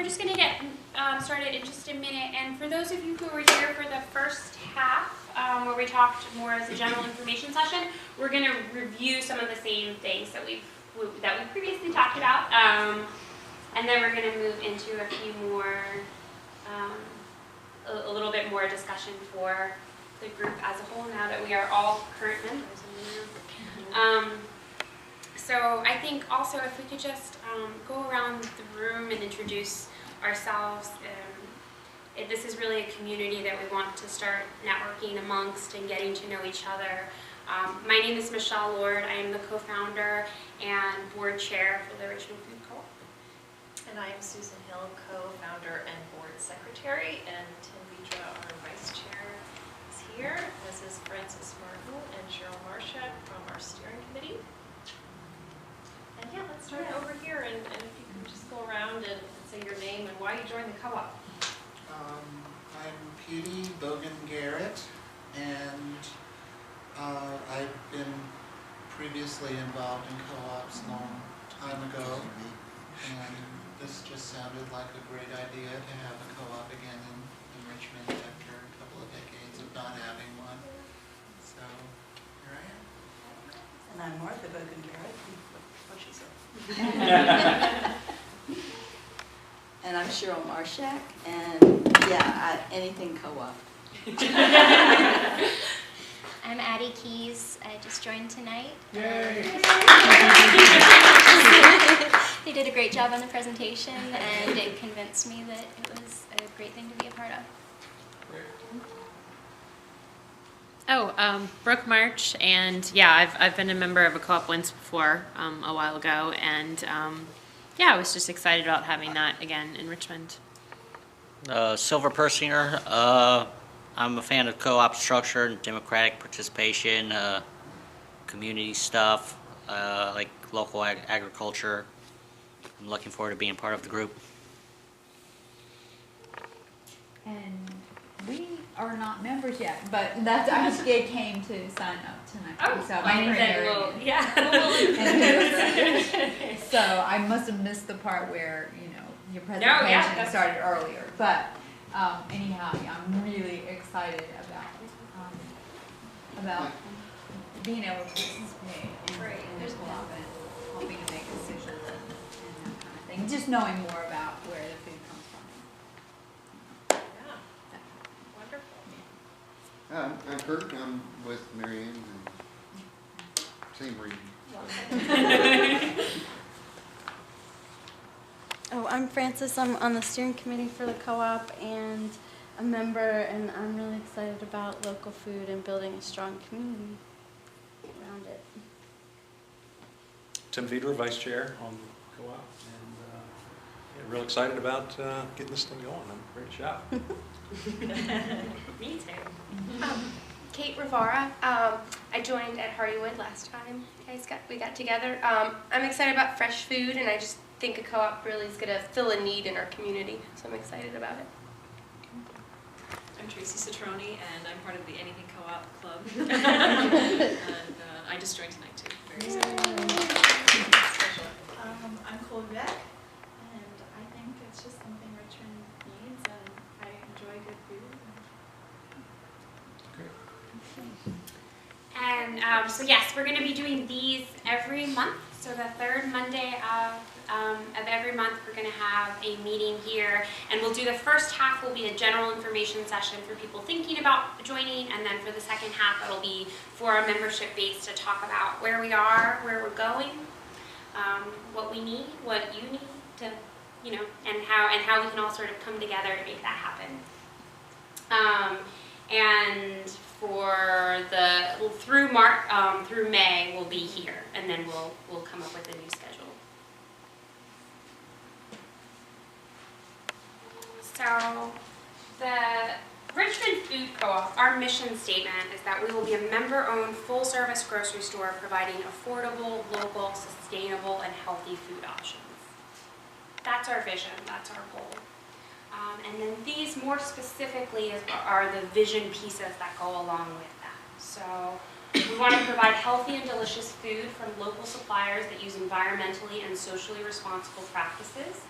just going to get started in just a minute, and for those of you who were here for the first half, where we talked more as a general information session, we're going to review some of the same things that we previously talked about, and then we're going to move into a few more, a little bit more discussion for the group as a whole now that we are all current members in the room. So I think also if we could just go around the room and introduce ourselves. This is really a community that we want to start networking amongst and getting to know each other. My name is Michelle Lord. I am the co-founder and board chair for the Richmond Food Co-op. And I am Susan Hill, co-founder and board secretary, and Tim Vidra, our vice chair, is here, as is Francis Martin and Cheryl Marshak from our steering committee. And yeah, let's start over here, and if you can just go around and say your name and why you joined the co-op. I'm Petey Bogan-Garrett, and I've been previously involved in co-ops a long time ago, and this just sounded like a great idea to have a co-op again in Richmond after a couple of decades of not having one. So here I am. And I'm Martha Bogan-Garrett. What she said. And I'm Cheryl Marshak, and yeah, anything co-op. I'm Addie Keys. I just joined tonight. Yay! They did a great job on the presentation, and it convinced me that it was a great thing to be a part of. Oh, Brooke March, and yeah, I've been a member of a co-op once before, a while ago, and yeah, I was just excited about having that again in Richmond. Silver Persinger. I'm a fan of co-op structure and democratic participation, community stuff, like local agriculture. I'm looking forward to being part of the group. And we are not members yet, but that's I just came to sign up tonight. Oh, so So I must have missed the part where your presentation started earlier. But anyhow, yeah, I'm really excited about being able to participate in this club and helping to make decisions and that kind of thing. Just knowing more about where the food comes from. Yeah, wonderful. I'm Kurt. I'm with Marianne, and same reason. Oh, I'm Frances. I'm on the steering committee for the co-op and a member, and I'm really excited about local food and building a strong community around it. Tim Vidra, vice chair on the co-op, and yeah, real excited about getting this thing going. Great job. Me too. Kate Rivara. I joined at Hardywood last time we got together. I'm excited about fresh food, and I just think a co-op really is going to fill a need in our community, so I'm excited about it. I'm Tracy Citroni, and I'm part of the Anything Co-op Club. And I just joined tonight too. Very excited. I'm Colvette, and I think it's just something Richmond needs, and I enjoy good food. And so yes, we're going to be doing these every month. So the third Monday of every month, we're going to have a meeting here, and we'll do the first half will be a general information session for people thinking about joining, and then for the second half, it'll be for our membership base to talk about where we are, where we're going, what we need, what you need to, and how we can all sort of come together to make that happen. And for through May, we'll be here, and then we'll come up with a new schedule. So the Richmond Food Co-op, our mission statement is that we will be a member-owned, full-service grocery store providing affordable, local, sustainable, and healthy food options. That's our vision. That's our goal. And then these more specifically are the vision pieces that go along with that. So we want to provide healthy and delicious food from local suppliers that use environmentally and socially responsible practices.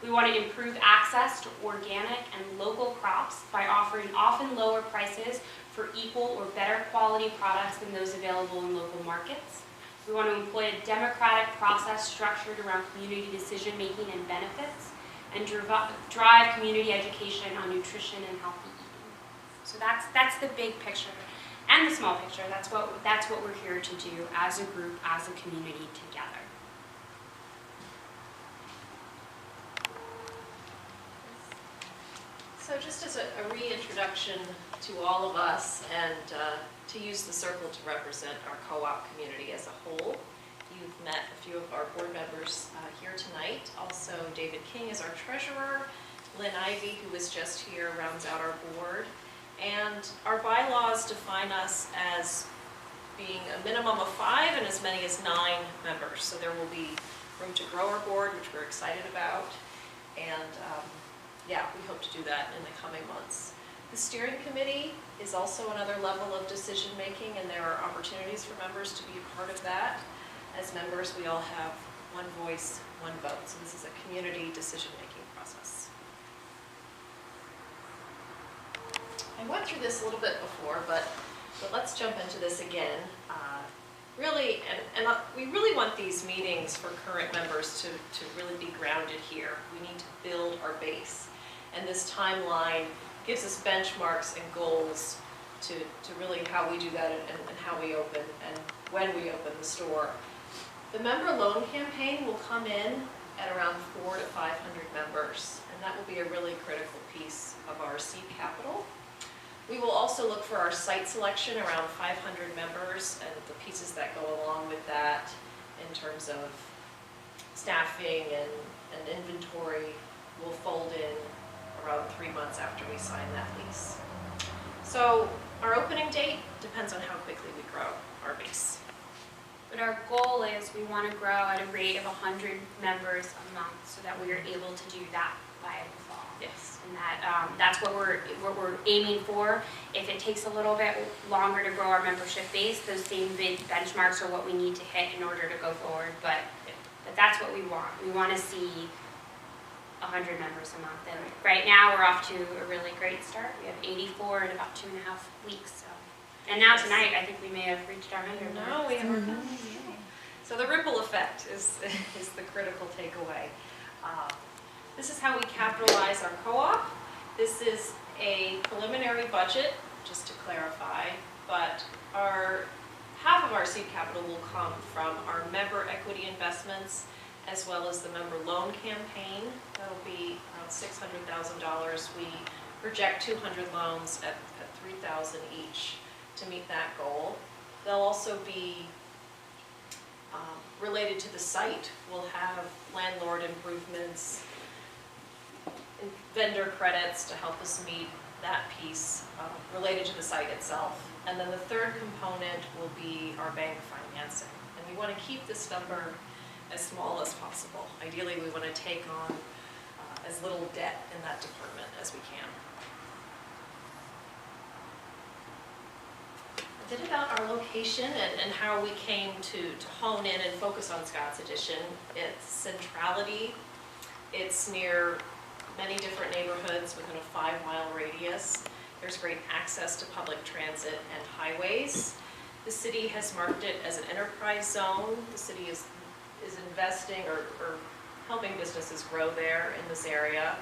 We want to improve access to organic and local crops by offering often lower prices for equal or better quality products than those available in local markets. We want to employ a democratic process structured around community decision-making and benefits, and drive community education on nutrition and healthy eating. So that's the big picture. And the small picture, that's what we're here to do as a group, as a community together. So just as a reintroduction to all of us, and to use the circle to represent our co-op community as a whole, you've met a few of our board members here tonight. Also, David King is our treasurer. Lynn Ivy, who was just here, rounds out our board. And our bylaws define us as being a minimum of 5 and as many as 9 members. So there will be room to grow our board, which we're excited about. And yeah, we hope to do that in the coming months. The steering committee is also another level of decision making, and there are opportunities for members to be a part of that. As members, we all have one voice, one vote. So this is a community decision making process. I went through this a little bit before, but let's jump into this again. Really, and we really want these meetings for current members to really be grounded here. We need to build our base. And this timeline gives us benchmarks and goals to really how we do that and how we open and when we open the store. The member loan campaign will come in at around 400 to 500 members, and that will be a really critical piece of our seed capital. We will also look for our site selection around 500 members and the pieces that go along with that in terms of staffing and inventory will fold in around 3 months after we sign that lease. So our opening date depends on how quickly we grow our base. But our goal is we want to grow at a rate of 100 members a month so that we are able to do that by the fall. Yes. And that's what we're aiming for. If it takes a little bit longer to grow our membership base, those same big benchmarks are what we need to hit in order to go forward. But that's what we want. We want to see 100 members a month. And right now we're off to a really great start. We have 84 in about 2.5 weeks. And now tonight, I think we may have reached our 100. No, we haven't. So the ripple effect is the critical takeaway. This is how we capitalize our co-op. This is a preliminary budget, just to clarify, but half of our seed capital will come from our member equity investments as well as the member loan campaign. That'll be around $600,000. We project 200 loans at $3,000 each to meet that goal. They'll also be related to the site. We'll have landlord improvements, vendor credits to help us meet that piece related to the site itself. And then the third component will be our bank financing. And we want to keep this number as small as possible. Ideally, we want to take on as little debt in that department as we can. A bit about our location and how we came to hone in and focus on Scott's Addition. It's centrality. It's near many different neighborhoods within a 5-mile radius. There's great access to public transit and highways. The city has marked it as an enterprise zone. The city is investing or helping businesses grow there in this area.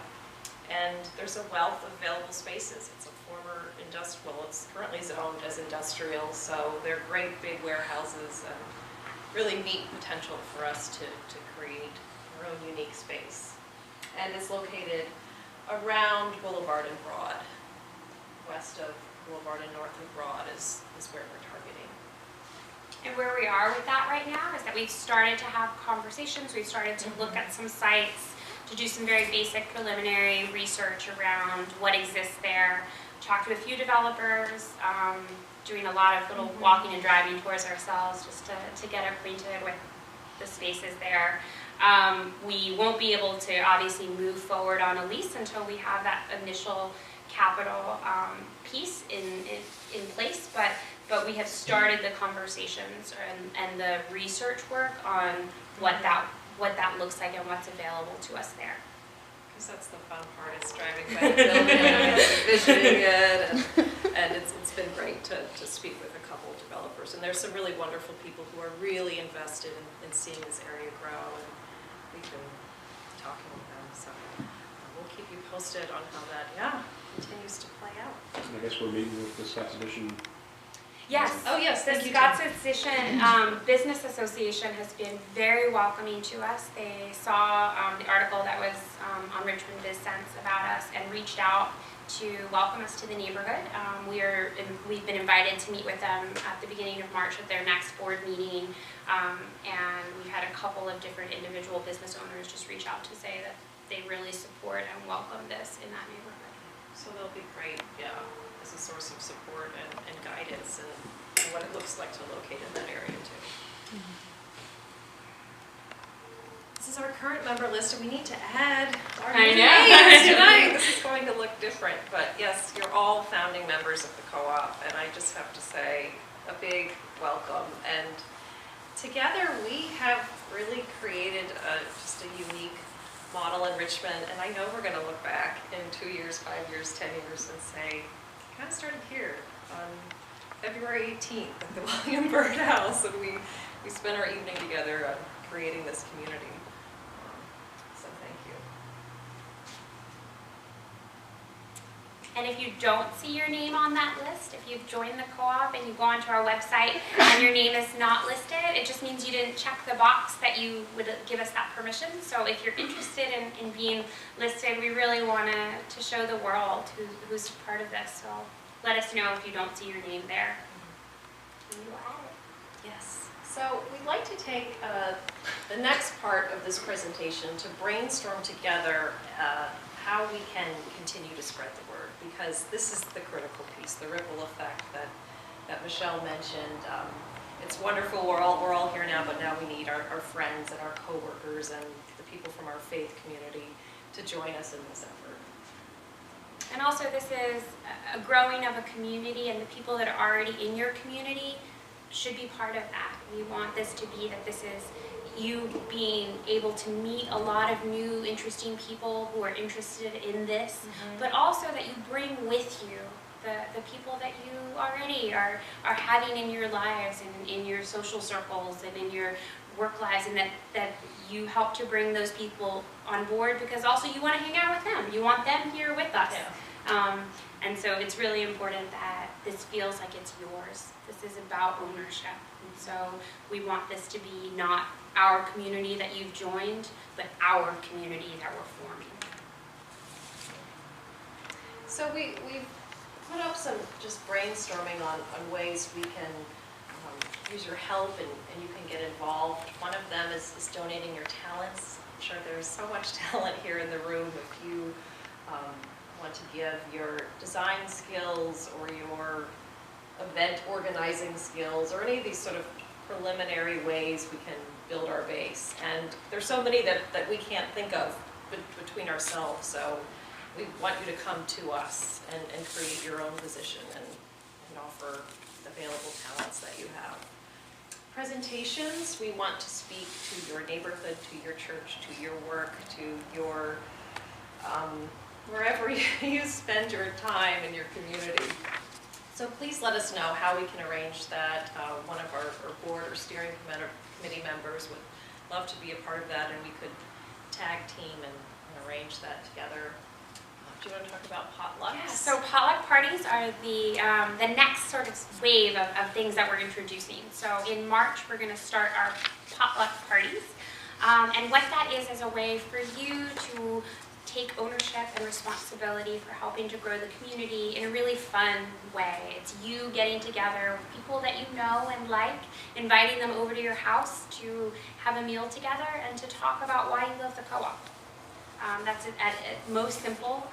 And there's a wealth of available spaces. It's a former industrial, it's currently zoned as industrial, so they're great big warehouses and really neat potential for us to create our own unique space. And it's located around Boulevard and Broad. West of Boulevard and north of Broad is where we're targeting. And where we are with that right now is that we've started to have conversations. We've started to look at some sites, to do some very basic preliminary research around what exists there. Talked to a few developers, doing a lot of little walking and driving tours ourselves just to get acquainted with the spaces there. We won't be able to obviously move forward on a lease until we have that initial capital piece in place, but we have started the conversations and the research work on what that looks like and what's available to us there. Because that's the fun part, is driving by the building and visiting it, and it's been great to speak with a couple of developers. And there's some really wonderful people who are really invested in seeing this area grow, and we've been talking with them. So we'll keep you posted on how that, continues to play out. I guess we're meeting with the Scotts Addition. Yes. Oh, yes, The thank you, Scotts Jen. Addition Business Association has been very welcoming to us. They saw the article that was on Richmond Biz Sense about us and reached out to welcome us to the neighborhood. We've been invited to meet with them at the beginning of March at their next board meeting, and we've had a couple of different individual business owners just reach out to say that they really support and welcome this in that neighborhood. So they'll be great, as a source of support and guidance and what it looks like to locate in that area too. This is our current member list, and we need to add our I new know. names tonight. This is going to look different, but yes, you're all founding members of the co-op, and I just have to say a big welcome. And together we have really created just a unique model in Richmond, and I know we're going to look back in 2 years, 5 years, 10 years and say, kind of started here on February 18th at the William Byrd House, and we spent our evening together creating this community. So thank you. And if you don't see your name on that list, if you've joined the co-op and you go onto our website and your name is not listed, it just means you didn't check the box that you would give us that permission. So if you're interested in being listed, we really want to show the world who's part of this. So let us know if you don't see your name there. And we will add it. Yes. So we'd like to take the next part of this presentation to brainstorm together how we can continue to spread the word, because this is the critical piece, the ripple effect that Michelle mentioned. It's wonderful, we're all here now, but now we need our friends and our coworkers and the people from our faith community to join us in this effort. And also this is a growing of a community, and the people that are already in your community should be part of that. We want this to be that this is you being able to meet a lot of new, interesting people who are interested in this, but also that you bring with you the people that you already are having in your lives and in your social circles and in your work lives, and that you help to bring those people on board, because also you want to hang out with them. You want them here with us. Yeah. And so it's really important that this feels like it's yours. This is about ownership. And so we want this to be not our community that you've joined, but our community that we're forming. So we've put up some just brainstorming on ways we can use your help and you can get involved. One of them is donating your talents. I'm sure there's so much talent here in the room. If you want to give your design skills or your event organizing skills or any of these sort of preliminary ways we can build our base. And there's so many that we can't think of between ourselves. So we want you to come to us and create your own position and offer available talents that you have. Presentations, we want to speak to your neighborhood, to your church, to your work, to your wherever you spend your time in your community. So please let us know how we can arrange that. One of our board or steering committee members would love to be a part of that, and we could tag team and arrange that together. Do you want to talk about potlucks? Yeah, so potluck parties are the next sort of wave of things that we're introducing. So in March, we're going to start our potluck parties. And what that is a way for you to take ownership and responsibility for helping to grow the community in a really fun way. It's you getting together with people that you know and like, inviting them over to your house to have a meal together and to talk about why you love the co-op. That's at most simple.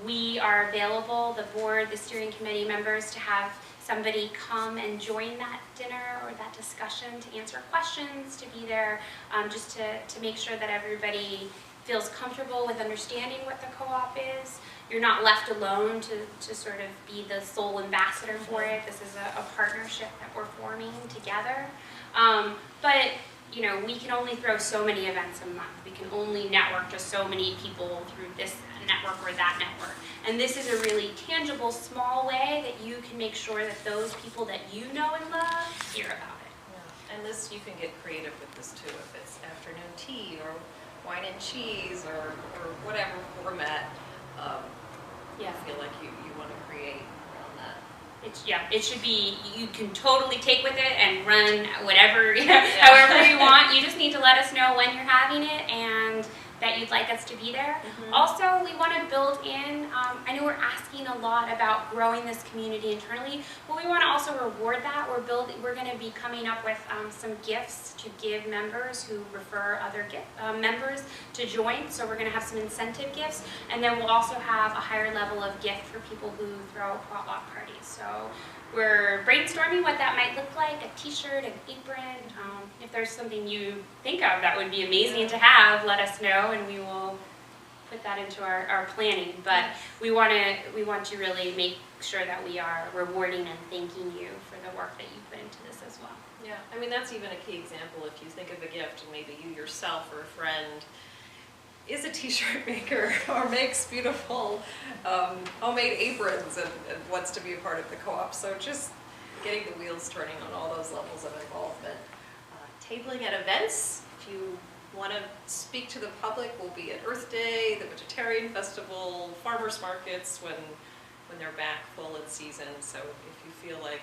We are available, the board, the steering committee members, to have somebody come and join that dinner or that discussion, to answer questions, to be there just to make sure that everybody feels comfortable with understanding what the co-op is. You're not left alone to sort of be the sole ambassador for it. This is a partnership that we're forming together. But you know, we can only throw so many events a month. We can only network to so many people through this network or that network. And this is a really tangible, small way that you can make sure that those people that you know and love hear about it. Yeah. And this, you can get creative with this too, if it's afternoon tea or wine and cheese or whatever format you feel like you want to create around that. It should be, you can totally take with it and run whatever, however you want. You just need to let us know when you're having it and that you'd like us to be there. Also, we want to build in, I know we're asking a lot about growing this community internally, but we want to also reward that. We're going to be coming up with some gifts to give members who refer other members to join. So we're going to have some incentive gifts, and then we'll also have a higher level of gift for people who throw potluck parties. So we're brainstorming what that might look like, a t-shirt, an apron. If there's something you think of that would be amazing to have, let us know and we will put that into our planning. But we want to really make sure that we are rewarding and thanking you for the work that you put into this as well. Yeah, I mean, that's even a key example. If you think of a gift and maybe you yourself or a friend is a t-shirt maker or makes beautiful homemade aprons and wants to be a part of the co-op. So just getting the wheels turning on all those levels of involvement. Tabling at events, if you want to speak to the public, will be at Earth Day, the Vegetarian Festival, farmers markets when they're back full in season. So if you feel like,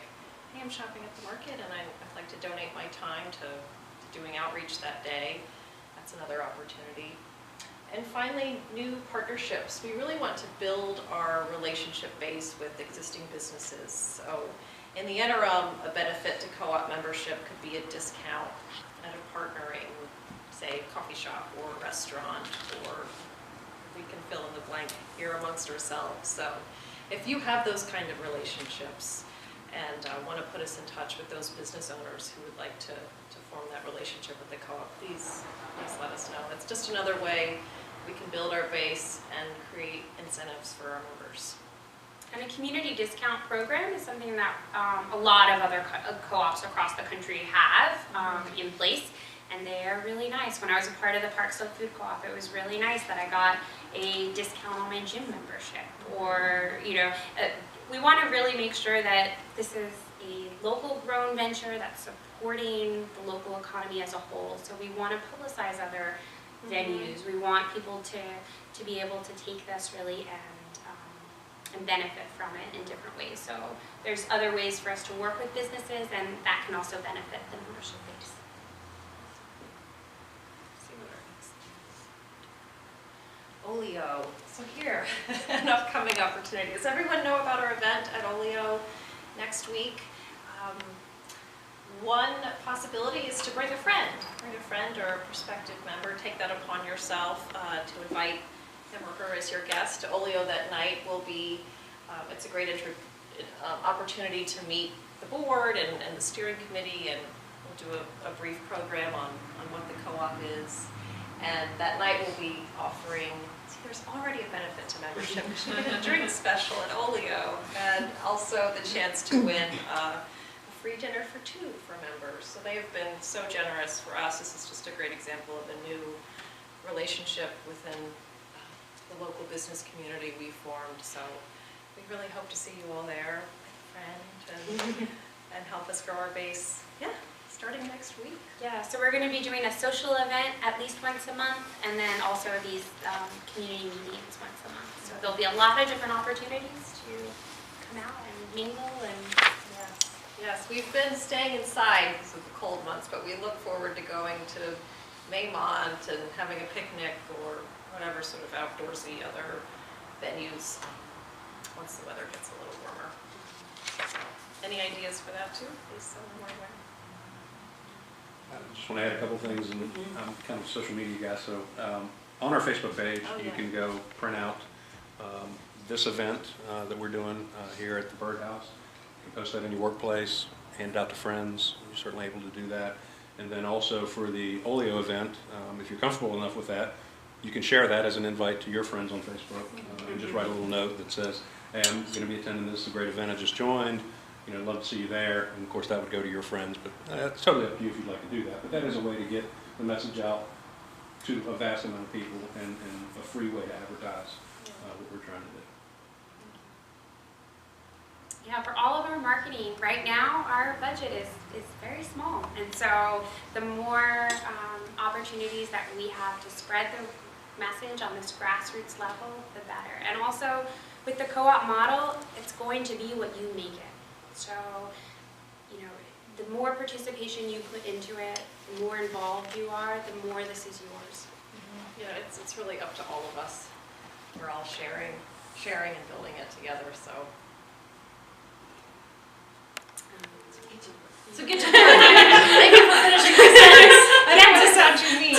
hey, I'm shopping at the market and I'd like to donate my time to doing outreach that day, that's another opportunity. And finally, new partnerships. We really want to build our relationship base with existing businesses. So in the interim, a benefit to co-op membership could be a discount at a partnering, say, coffee shop or restaurant, or we can fill in the blank here amongst ourselves. So if you have those kind of relationships and want to put us in touch with those business owners who would like to form that relationship with the co-op, please let us know. It's just another way we can build our base and create incentives for our members. And a community discount program is something that a lot of other co-ops across the country have in place, and they are really nice. When I was a part of the Richmond Food Co-op, it was really nice that I got a discount on my gym membership. Or, we want to really make sure that this is a local grown venture that's supporting the local economy as a whole. So we want to publicize other venues. We want people to be able to take this really and benefit from it in different ways. So there's other ways for us to work with businesses, and that can also benefit the membership base. Olio. So here, an upcoming opportunity. Does everyone know about our event at Olio next week? One possibility is to bring a friend or a prospective member. Take that upon yourself to invite him or her as your guest. Olio that night will be, it's a great opportunity to meet the board and the steering committee, and we'll do a brief program on what the co-op is. And that night we'll be offering, there's already a benefit to membership. We should get a drink special at Olio, and also the chance to win a free dinner for two for members. So they have been so generous for us. This is just a great example of a new relationship within the local business community we formed. So we really hope to see you all there with a friend and help us grow our base. Yeah. Starting next week. Yeah, so we're going to be doing a social event at least once a month, and then also these community meetings once a month. So there'll be a lot of different opportunities to come out and mingle. And yes, we've been staying inside because of the cold months, but we look forward to going to Maymont and having a picnic or whatever sort of outdoorsy other venues once the weather gets a little warmer. So, any ideas for that too? Please send them my way. I just want to add a couple things, and I'm kind of a social media guy, so on our Facebook page, you can go print out this event that we're doing here at the Byrd House. You can post that in your workplace, hand it out to friends. You're certainly able to do that. And then also for the Olio event, if you're comfortable enough with that, you can share that as an invite to your friends on Facebook and just write a little note that says, hey, I'm going to be attending this, a great event I just joined. love to see you there. And of course, that would go to your friends, but it's totally up to you if you'd like to do that. But that is a way to get the message out to a vast amount of people and a free way to advertise what we're trying to do. Yeah, for all of our marketing, right now our budget is very small. And so the more opportunities that we have to spread the message on this grassroots level, the better. And also with the co-op model, it's going to be what you make it. So, the more participation you put into it, the more involved you are, the more this is yours. Yeah, it's really up to all of us. We're all sharing and building it together, so. So get to work. Thank you for finishing my sentence. I don't want to sound too mean.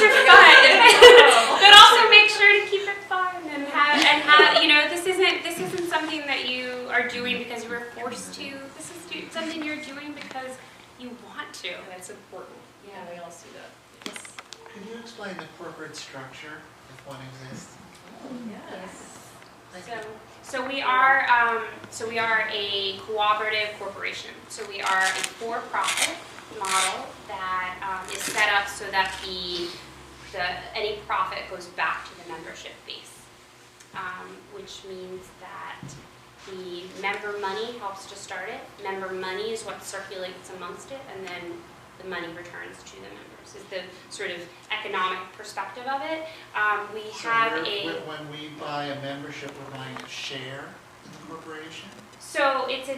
But also make sure to keep it fun and have this isn't something that you are doing because you were forced to. This is something you're doing because you want to. And it's important. Yeah, we all see that. Yes. Can you explain the corporate structure, if one exists? Yes. So we are a cooperative corporation. So we are a for-profit model that is set up so that any profit goes back to the membership base, which means that the member money helps to start it. Member money is what circulates amongst it, and then the money returns to the members. Is the sort of economic perspective of it. When we buy a membership, we're buying a share in the corporation? So it's a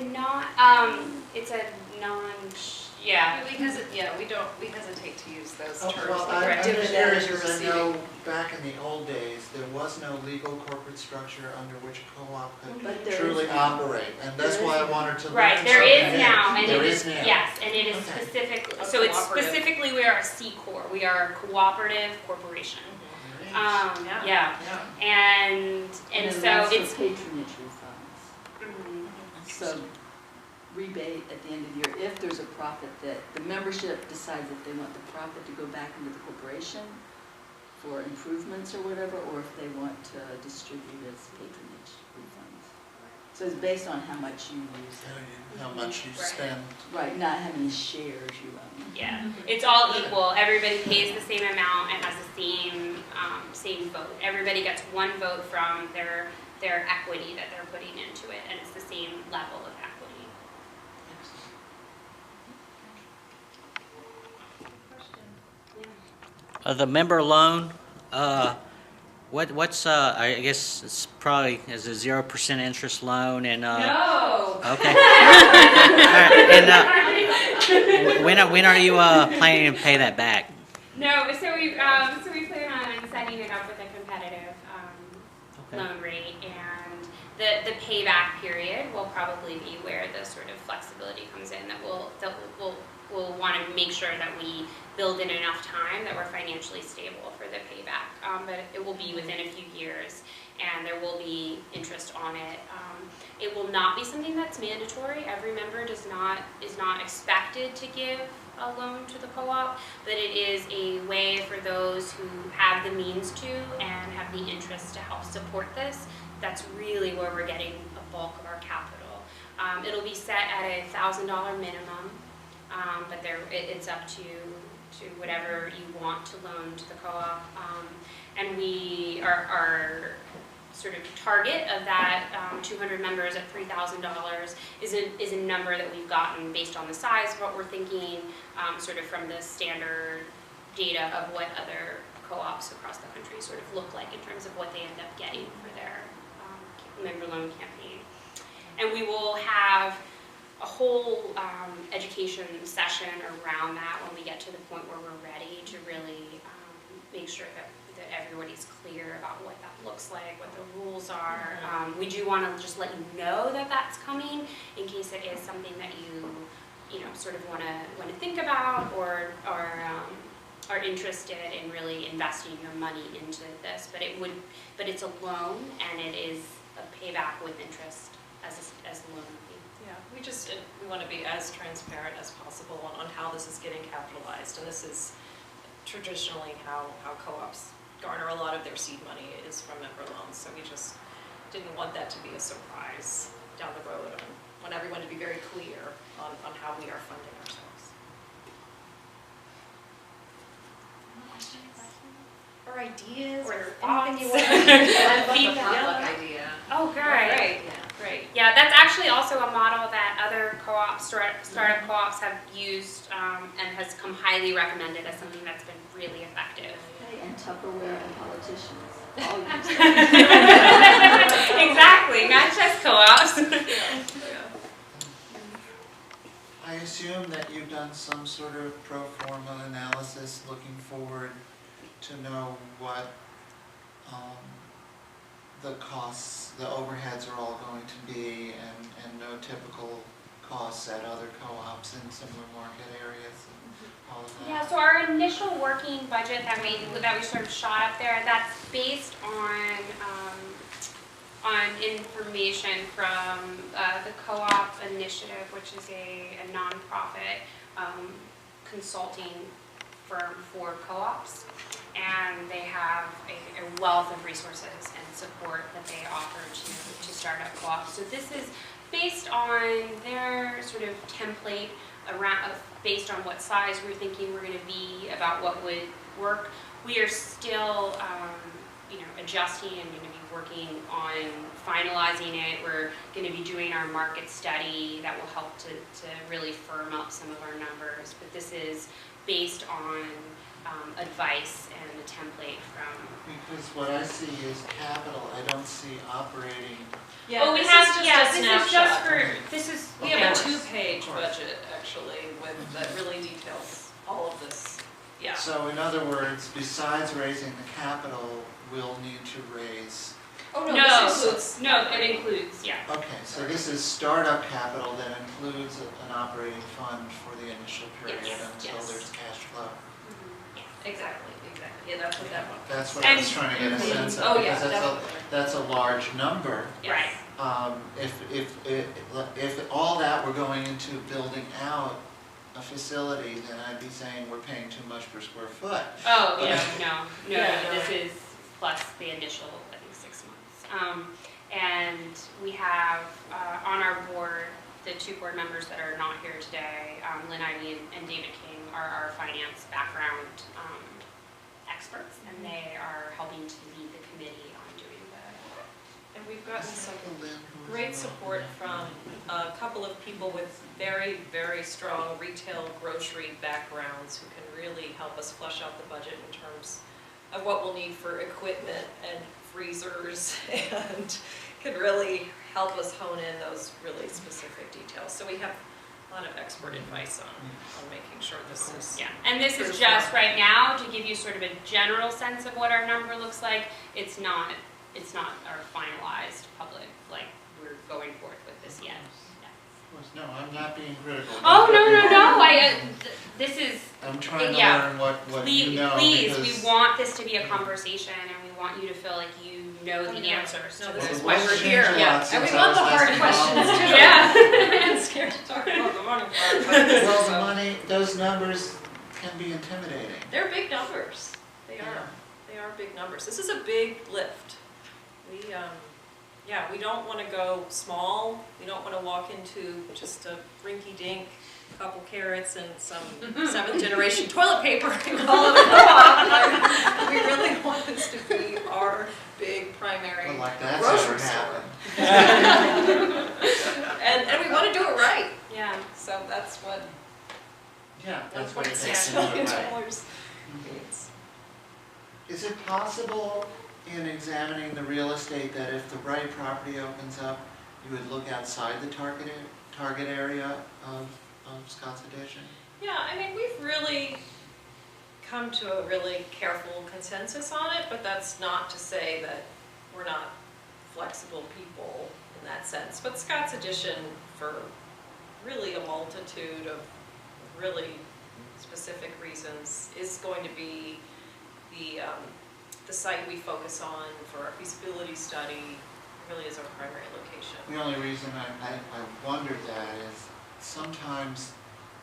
we hesitate to use those Oh, terms. well, like I'm dividend just curious you're because I receiving. know back in the old days, there was no legal corporate structure under which a co-op But could there truly is. operate. And that's There why I is. wanted to learn right. There something is new. now, and There it is now. yes, and it is Okay. specifically. A So it's cooperative. specifically we are a C Corp. We are a cooperative corporation. There is. Yeah. Yeah. And then so that's it's. for patronage refunds. Mhm. So rebate at the end of the year, if there's a profit that the membership decides if they want the profit to go back into the corporation for improvements or whatever, or if they want to distribute as patronage refunds. So it's based on how much you use. How much you Right. spend. Right, not how many shares you own. Yeah, it's all equal. Everybody pays the same amount and has the same vote. Everybody gets one vote from their equity that they're putting into it, and it's the same level of equity. The member loan, what's I guess it's probably is a 0% interest loan and No. Okay. All right, and when are you planning to pay that back? No, so we plan on setting it up with a competitive Okay. loan rate, and the payback period will probably be where the sort of flexibility comes in. That we'll want to make sure that we build in enough time that we're financially stable for the payback. But it will be within a few years, and there will be interest on it. It will not be something that's mandatory. Every member is not expected to give a loan to the co-op, but it is a way for those who have the means to and have the interest to help support this. That's really where we're getting a bulk of our capital. It'll be set at a $1,000 minimum, but it's up to whatever you want to loan to the co-op. And we are sort of target of that 200 members at $3,000 is a number that we've gotten based on the size of what we're thinking, sort of from the standard data of what other co-ops across the country sort of look like in terms of what they end up getting for their member loan campaign. And we will have a whole education session around that when we get to the point where we're ready to really make sure that everybody's clear about what that looks like, what the rules are. We do want to just let you know that that's coming in case it is something that you sort of want to think about or are interested in really investing your money into this. But it's a loan, and it is a payback with interest as a loan would be. Yeah, we want to be as transparent as possible on how this is getting capitalized, and this is traditionally how co-ops garner a lot of their seed money is from member loans, so we just didn't want that to be a surprise down the road on want everyone to be very clear on how we are funding ourselves. Or ideas, Or or thoughts. anything you want to share. I love the Feedback. potluck idea. Oh, great. Right, great. Yeah, that's actually also a model that other co-ops, startup co-ops have used and has come highly recommended as something that's been really effective. Okay, and Tupperware and politicians. All use Exactly, not just co-ops. I assume that you've done some sort of pro forma analysis looking forward to know what the costs, the overheads are all going to be, and no typical costs at other co-ops in similar market areas and all of that. Yeah, so our initial working budget that we sort of shot up there, that's based on information from the Co-op Initiative, which is a nonprofit consulting firm for co-ops, and they have a wealth of resources and support that they offer to startup co-ops. So this is based on their sort of template around, based on what size we're thinking we're going to be, about what would work. We are still, adjusting and going to be working on finalizing it. We're going to be doing our market study that will help to really firm up some of our numbers. But this is based on advice and a template from. Because what I see is capital, I don't see operating. Yeah, Oh, we this have, is just yeah, a this snapshot. is just for, this is. We have a Of course. 2-page budget, actually, that really details all of this. Yeah. So in other words, besides raising the capital, we'll need to raise. Oh, No, this includes. no, it includes, yeah. Okay, so this is startup capital that includes an operating fund for the initial period Yes, until yes. there's cash flow. Exactly. Yeah, that's what that one. That's what I was trying to get a sense of, Oh, yeah, because definitely. that's a large number. Right. If all that were going into building out a facility, then I'd be saying we're paying too much per square foot. Oh, But- no, Yeah, no. this is plus the initial, I think, 6 months. And we have on our board, the 2 board members that are not here today, Lynn Ivey and David King, are our finance background experts, and they are helping to lead the committee on doing And we've gotten some great support from a couple of people with very, very strong retail grocery backgrounds who can really help us flesh out the budget in terms of what we'll need for equipment and freezers, and can really help us hone in those really specific details. So we have a lot of expert advice on making sure this is. Yeah, and this is just right now to give you sort of a general sense of what our number looks like. It's not our finalized public, like, we're going forth with this yet. No, I'm not being critical. Oh, no, this is, I'm trying to yeah. learn what please, you know. please, because we want this to be a conversation, and we want you to feel like you know the answers to No, this this is is why what's we're changed here. a lot Yeah, since and we I want the was hard last questions involved. too. Yeah. I'm scared to talk about the money part, but Well, the money, those numbers can be intimidating. they're big numbers. They are. They are big numbers. This is a big lift. We don't want to go small. We don't want to walk into just a rinky-dink, couple carrots and some 7th-generation toilet paper and call it a co-op. We really want this to be our big primary But like that's grocery ever store. happened. And we want to do it right. Yeah. So that's what Yeah, that's what it takes $1.6 to do million it right. means. Is it possible in examining the real estate that if the right property opens up, you would look outside the target area of Scott's Addition? Yeah, I mean, we've really come to a really careful consensus on it, but that's not to say that we're not flexible people in that sense. But Scott's Addition, for really a multitude of really specific reasons, is going to be the site we focus on for our feasibility study. Really is our primary location. The only reason I wondered that is sometimes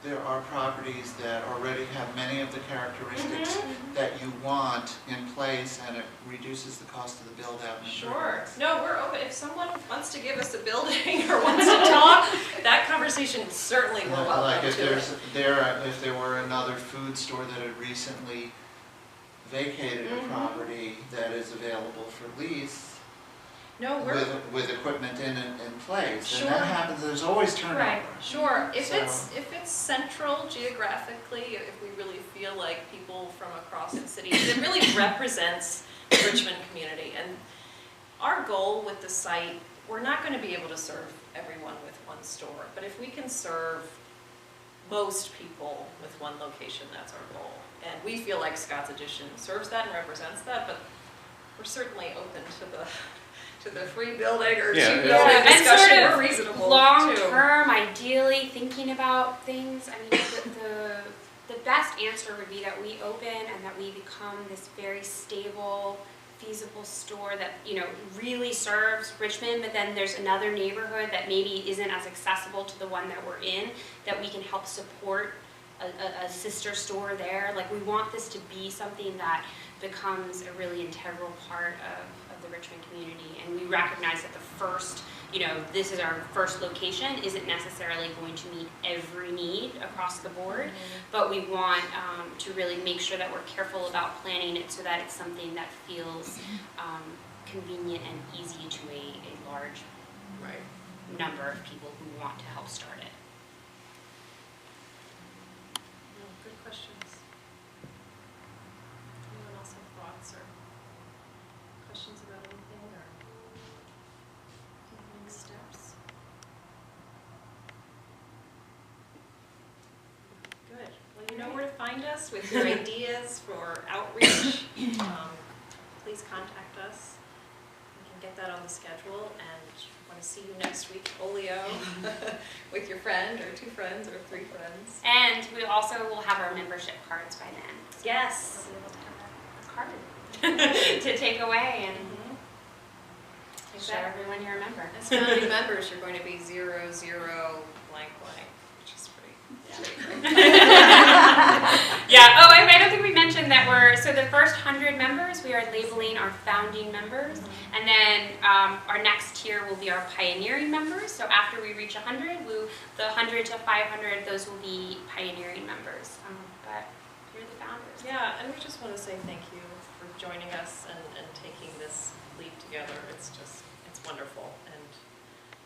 there are properties that already have many of the characteristics that you want in place, and it reduces the cost of the build out. Sure. No, we're open. If someone wants to give us a building or wants to talk, that conversation certainly will welcome. Like if if there were another food store that had recently vacated a property that is available for lease. No, we're with equipment in place, sure. And that happens. There's always turnover. Right. Sure. If So- it's central geographically, if we really feel like people from across the city, it really represents the Richmond community. And our goal with the site, we're not going to be able to serve everyone with one store, but if we can serve most people with one location, that's our goal. And we feel like Scott's Addition serves that and represents that, but we're certainly open to the free building or Yeah, two yeah. building And discussion. sort of We're reasonable long too. term, ideally thinking about things. I mean, the best answer would be that we open and that we become this very stable, feasible store that, you know, really serves Richmond, but then there's another neighborhood that maybe isn't as accessible to the one that we're in, that we can help support a sister store there. Like, we want this to be something that becomes a really integral part of the Richmond community, and we recognize that the first, you know, this is our first location, isn't necessarily going to meet every need across the board, but we want to really make sure that we're careful about planning it so that it's something that feels convenient and easy to a large number of people who want to help start it. Good questions. Anyone else have thoughts or questions about anything or next steps? Good. Well, you know where to find us with your ideas for outreach. Please contact us. We can get that on the schedule, and want to see you next week, Olio, with your friend or 2 friends or 3 friends. And we also will have our membership cards by then. Yes. We'll be able to have a card to take away and show everyone you're a member. As founding members, you're going to be 00 blank blank, which is pretty. Yeah. Oh, I don't think we mentioned that so the first 100 members, we are labeling our founding members, and then our next tier will be our pioneering members. So after we reach 100, the 100 to 500, those will be pioneering members. But you're the founders. Yeah, and we just want to say thank you for joining us and taking this leap together. It's wonderful, and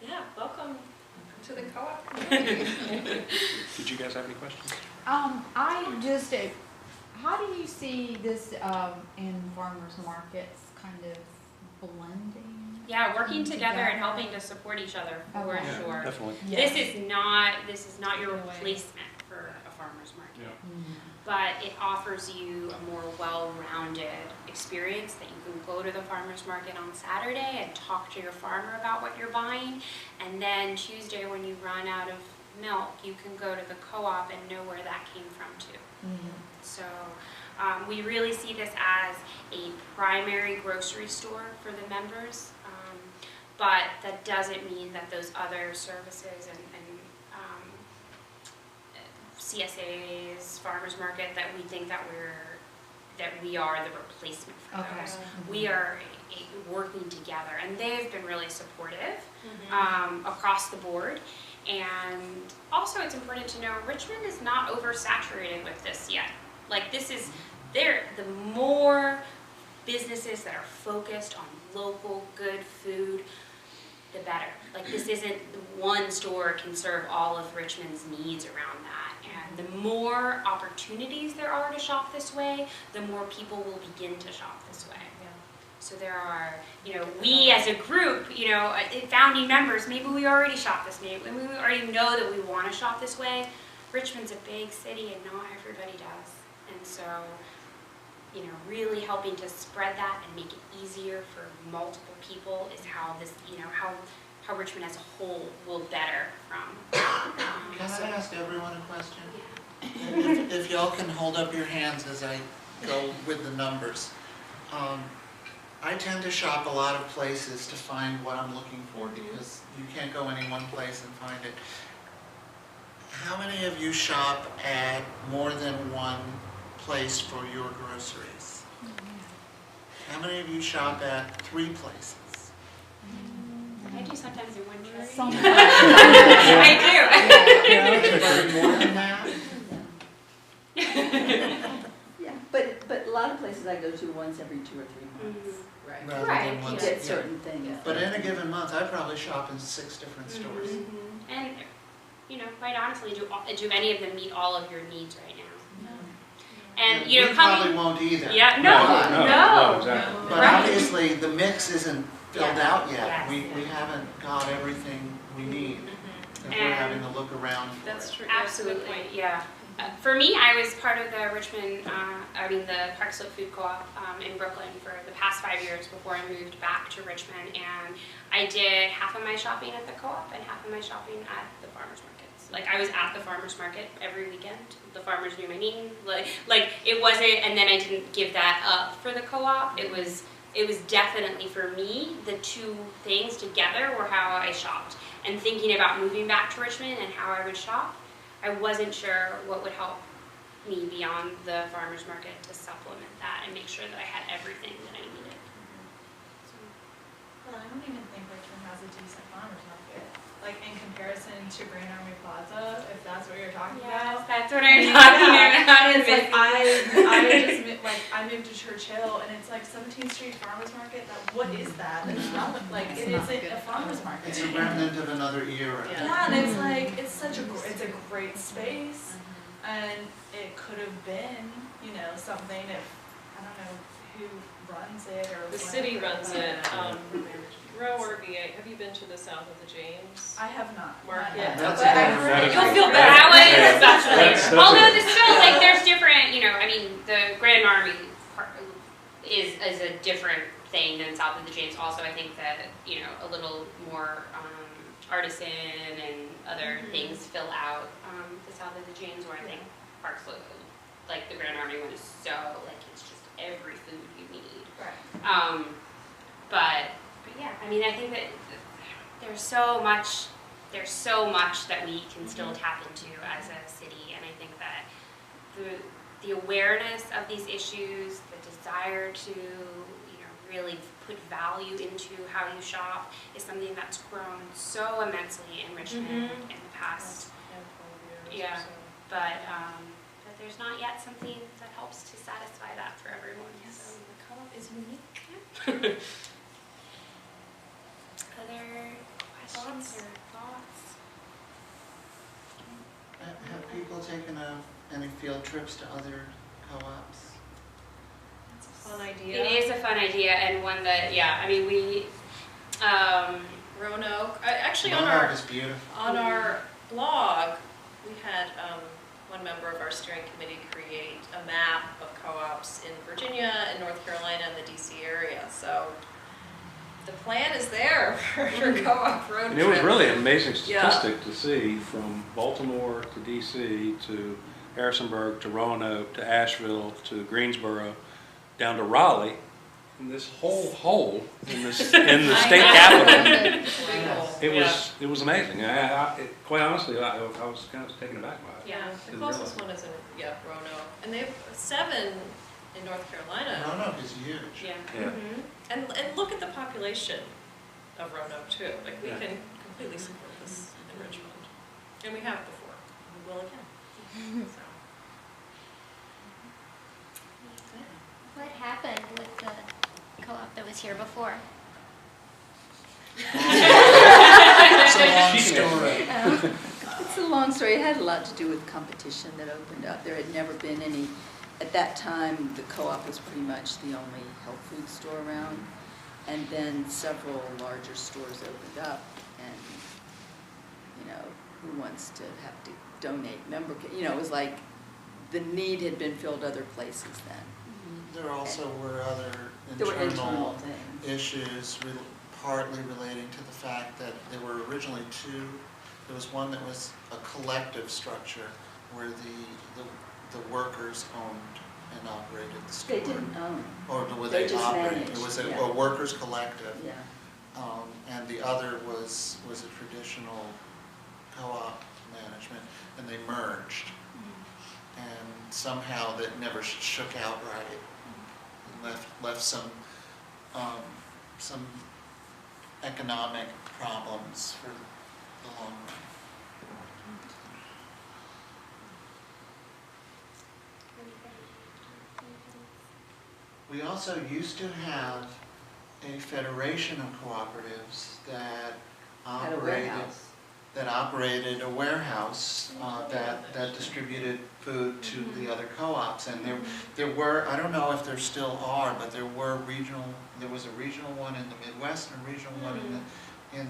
yeah, welcome to the co-op community. Did you guys have any questions? How do you see this in farmers markets kind of blending? Yeah, working together and helping to support each other for Okay. sure. Definitely. This is not your replacement for a farmer's market. But it offers you a more well-rounded experience that you can go to the farmer's market on Saturday and talk to your farmer about what you're buying, and then Tuesday when you run out of milk, you can go to the co-op and know where that came from too. So we really see this as a primary grocery store for the members, but that doesn't mean that those other services and CSAs, farmers market, that we think that we are the replacement for those. We are working together, and they've been really supportive across the board. And also, it's important to know Richmond is not oversaturated with this yet. Like, this is the more businesses that are focused on local good food, the better. Like, this isn't one store can serve all of Richmond's needs around that. And the more opportunities there are to shop this way, the more people will begin to shop this way. So there are, we as a group, founding members, maybe we already shop this way, and we already know that we want to shop this way. Richmond's a big city and not everybody does. And so, really helping to spread that and make it easier for multiple people is how this, how Richmond as a whole will better from. Can I ask everyone a question? If y'all can hold up your hands as I go with the numbers. I tend to shop a lot of places to find what I'm looking for, because you can't go any one place and find it. How many of you shop at more than one place for your groceries? How many of you shop at 3 places? I do sometimes in one trip. Sometimes. I Anybody more than that? Yeah, but a lot of places I go to once every 2 or 3 months. Right. Rather Right, than once, Get yeah. certain things. But in a given month, I probably shop in 6 different stores. And, you know, quite honestly, do any of them meet all of your needs right now? And, you know, we probably coming. won't either. Yeah, No, no. exactly. But Right. obviously, the mix isn't filled Yes. out yet. Yes. We haven't got everything we need. If we're And having to look around for That's it. true. That's a good Absolutely, point. yeah. For me, I was part of the Richmond, the Park Slope Food Co-op in Brooklyn for the past 5 years before I moved back to Richmond. And I did half of my shopping at the co-op and half of my shopping at the farmers markets. Like, I was at the farmers market every weekend. The farmers knew my name. Like it wasn't, and then I didn't give that up for the co-op. It was definitely, for me, the two things together were how I shopped. And thinking about moving back to Richmond and how I would shop, I wasn't sure what would help me beyond the farmers market to supplement that and make sure that I had everything that I needed. Well, I don't even think Richmond has a decent farmer's market. Like in comparison to Grand Army Plaza, if that's what you're talking Yes, about. that's what I'm talking about. It's like I moved to Churchill and it's like 17th Street Farmers Market. What is that? It's not like it isn't a farmers market. It's a remnant of another era. Yeah, and it's like it's a great space, and it could have been, you know, something if I don't know who runs it or The what, city runs it. but- Row RVA, have you been to the south of the James? I have not. Market. That's But a I good- heard You'll feel That better. was That's especially. a- Although there's still, like, there's different, you know, I mean, the Grand Army part is a different thing than South of the James. Also, I think that, you know, a little more artisan and other things fill out the South of the James, where I think Park Slope, like the Grand Army one, is so, like, it's just every food you need. Right. But yeah, I mean, I think that there's so much that we can still tap into as a city, and I think that the awareness of these issues, the desire to, you know, really put value into how you shop is something that's grown so immensely in Richmond in the past. Yeah, but there's not yet something that helps to satisfy that for everyone. Yes, So. the co-op is unique. Other questions or thoughts? Have people taken any field trips to other co-ops? That's a fun idea. It is a fun idea, and one that, yeah, I mean, we, Roanoke. Actually, Roanoke is beautiful. on our blog, we had one member of our steering committee create a map of co-ops in Virginia and North Carolina and the DC area. So the plan is there for co-op road And it was trips. really an amazing Yeah. statistic to see from Baltimore to DC to Harrisonburg to Roanoke to Asheville to Greensboro down to Raleigh. And this whole hole in the state capital. It was amazing. Quite honestly, I was kind of taken aback by it. Yeah, the Didn't closest realize. one is in, Roanoke. And they have 7 in North Carolina. Roanoke is huge. yeah. Yeah. And look at the population of Roanoke too. Like, we Yeah. can completely support this in Richmond. And we have before. We will again. So. What happened with the co-op that was here before? It's a long story. It's a long story. It had a lot to do with competition that opened up. There had never been any, at that time, the co-op was pretty much the only health food store around. And then several larger stores opened up, and, you know, who wants to have to donate member, it was like the need had been filled other places then. There also were other There were internal internal things. issues, partly relating to the fact that there were originally 2. There was one that was a collective structure where the workers owned and operated the store. They didn't own. Or were They they just operated? managed, It was yeah. a workers collective. Yeah. And the other was a traditional co-op management, and they merged. And somehow that never shook out right. And left some economic problems for the long run. We also used to have a federation of cooperatives that At a operated warehouse. a warehouse that distributed food to the other co-ops. And there were, I don't know if there still are, but there was a regional one in the Midwest and a regional one in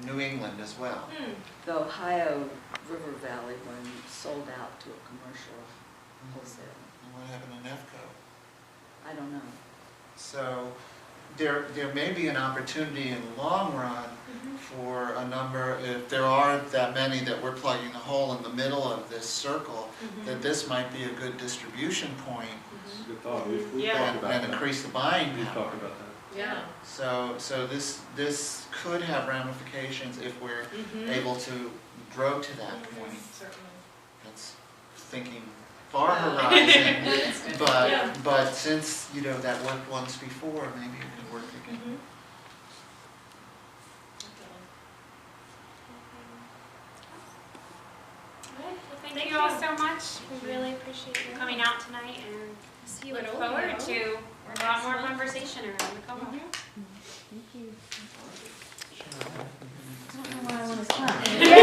New England as well. The Ohio River Valley one sold out to a commercial wholesale. And what happened to NEFCO? I don't know. So there may be an opportunity in the long run for a number, if there are that many that we're plugging a hole in the middle of this circle, that this might be a good distribution point It's a good thought. We've talked Yeah. about and that. increase the buying We've power. talked about that. Yeah. So this could have ramifications if we're able to grow to that point. Certainly. That's thinking far horizon, but since, that worked once before, maybe it could work again. Thank you all so much. We really appreciate you coming out tonight and See you look at forward Old to a lot more conversation around the co-op. Thank you. I don't know why I want to stop.